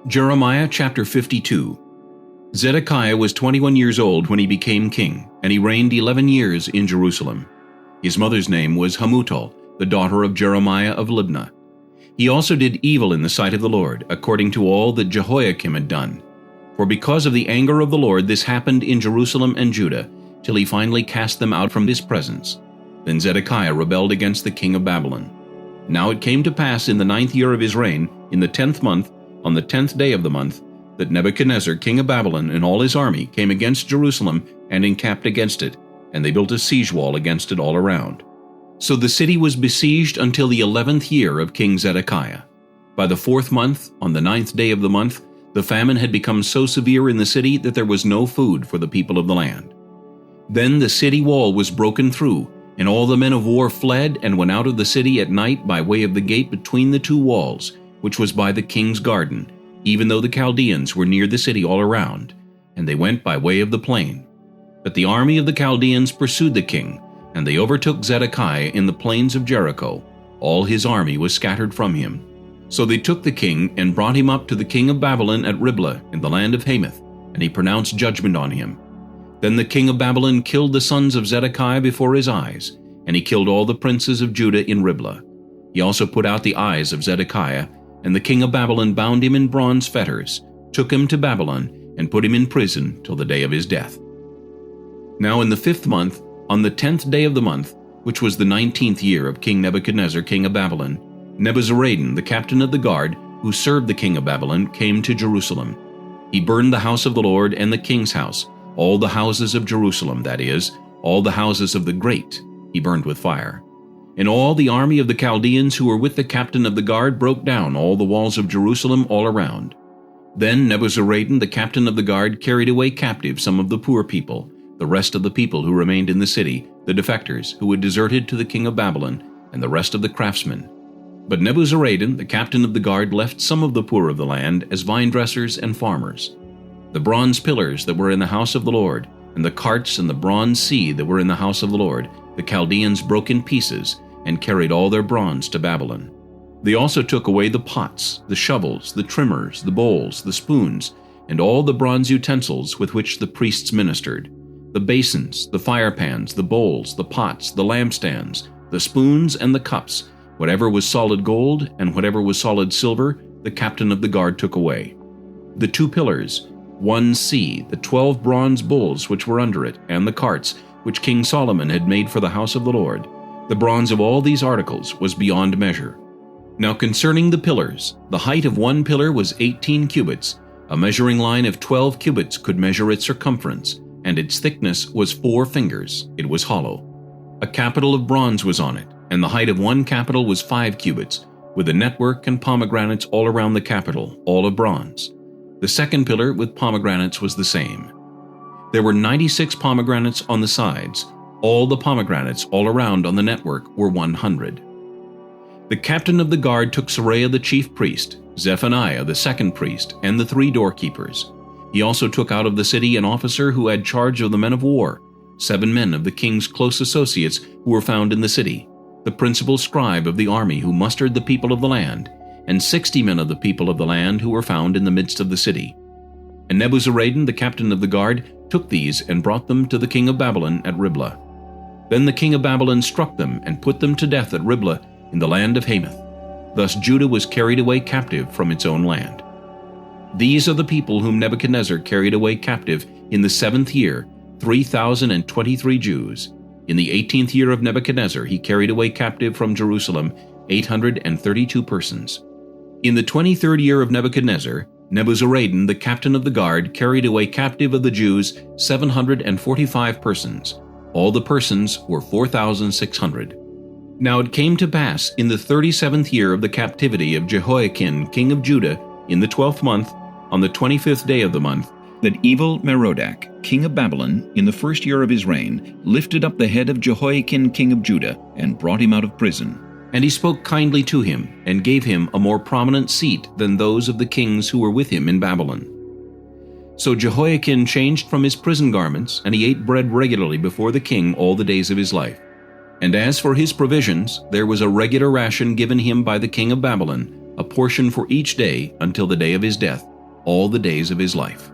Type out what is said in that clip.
Jeremiah chapter 52. Zedekiah was 21 years old when he became king, and he reigned 11 years in Jerusalem. His mother's name was Hamutal, the daughter of Jeremiah of Libnah. He also did evil in the sight of the Lord, according to all that Jehoiakim had done. For because of the anger of the Lord this happened in Jerusalem and Judah, till he finally cast them out from his presence. Then Zedekiah rebelled against the king of Babylon. Now it came to pass in the 9th year of his reign, in the 10th month, on the 10th day of the month, that Nebuchadnezzar king of Babylon and all his army came against Jerusalem and encamped against it, and they built a siege wall against it all around. So the city was besieged until the 11th year of King Zedekiah. By the 4th month, on the 9th day of the month, the famine had become so severe in the city that there was no food for the people of the land. Then the city wall was broken through, and all the men of war fled and went out of the city at night by way of the gate between the two walls, which was by the king's garden, even though the Chaldeans were near the city all around, and they went by way of the plain. But the army of the Chaldeans pursued the king, and they overtook Zedekiah in the plains of Jericho. All his army was scattered from him. So they took the king and brought him up to the king of Babylon at Riblah in the land of Hamath, and he pronounced judgment on him. Then the king of Babylon killed the sons of Zedekiah before his eyes, and he killed all the princes of Judah in Riblah. He also put out the eyes of Zedekiah, and the king of Babylon bound him in bronze fetters, took him to Babylon, and put him in prison till the day of his death. Now in the 5th month, on the 10th day of the month, which was the 19th year of King Nebuchadnezzar king of Babylon, Nebuzaradan, the captain of the guard, who served the king of Babylon, came to Jerusalem. He burned the house of the Lord and the king's house, all the houses of Jerusalem, that is, all the houses of the great, he burned with fire. And all the army of the Chaldeans who were with the captain of the guard broke down all the walls of Jerusalem all around. Then Nebuzaradan, the captain of the guard, carried away captive some of the poor people, the rest of the people who remained in the city, the defectors who had deserted to the king of Babylon, and the rest of the craftsmen. But Nebuzaradan, the captain of the guard, left some of the poor of the land as vine dressers and farmers. The bronze pillars that were in the house of the Lord, and the carts and the bronze sea that were in the house of the Lord, the Chaldeans broke in pieces, and carried all their bronze to Babylon. They also took away the pots, the shovels, the trimmers, the bowls, the spoons, and all the bronze utensils with which the priests ministered, the basins, the fire pans, the bowls, the pots, the lampstands, the spoons, and the cups. Whatever was solid gold and whatever was solid silver, the captain of the guard took away. The 2 pillars, one sea, the 12 bronze bulls which were under it, and the carts, which King Solomon had made for the house of the Lord. The bronze of all these articles was beyond measure. Now concerning the pillars, the height of one pillar was 18 cubits. A measuring line of 12 cubits could measure its circumference, and its thickness was 4 fingers. It was hollow. A capital of bronze was on it, and the height of one capital was 5 cubits, with a network and pomegranates all around the capital, all of bronze. The second pillar with pomegranates was the same. There were 96 pomegranates on the sides. All the pomegranates all around on the network were 100. The captain of the guard took Seraiah the chief priest, Zephaniah the second priest, and the 3 doorkeepers. He also took out of the city an officer who had charge of the men of war, 7 men of the king's close associates who were found in the city, the principal scribe of the army who mustered the people of the land, and 60 men of the people of the land who were found in the midst of the city. And Nebuzaradan, the captain of the guard, took these and brought them to the king of Babylon at Riblah. Then the king of Babylon struck them and put them to death at Riblah in the land of Hamath. Thus Judah was carried away captive from its own land. These are the people whom Nebuchadnezzar carried away captive in the 7th year, 3,023 Jews. In the 18th year of Nebuchadnezzar he carried away captive from Jerusalem 832 persons. In the 23rd year of Nebuchadnezzar, Nebuzaradan, the captain of the guard, carried away captive of the Jews 745 persons. All the persons were 4,600. Now it came to pass in the 37th year of the captivity of Jehoiakim king of Judah, in the 12th month, on the 25th day of the month, that Evil-Merodach king of Babylon, in the 1st year of his reign, lifted up the head of Jehoiakim king of Judah, and brought him out of prison. And he spoke kindly to him, and gave him a more prominent seat than those of the kings who were with him in Babylon. So Jehoiakim changed from his prison garments, and he ate bread regularly before the king all the days of his life. And as for his provisions, there was a regular ration given him by the king of Babylon, a portion for each day until the day of his death, all the days of his life.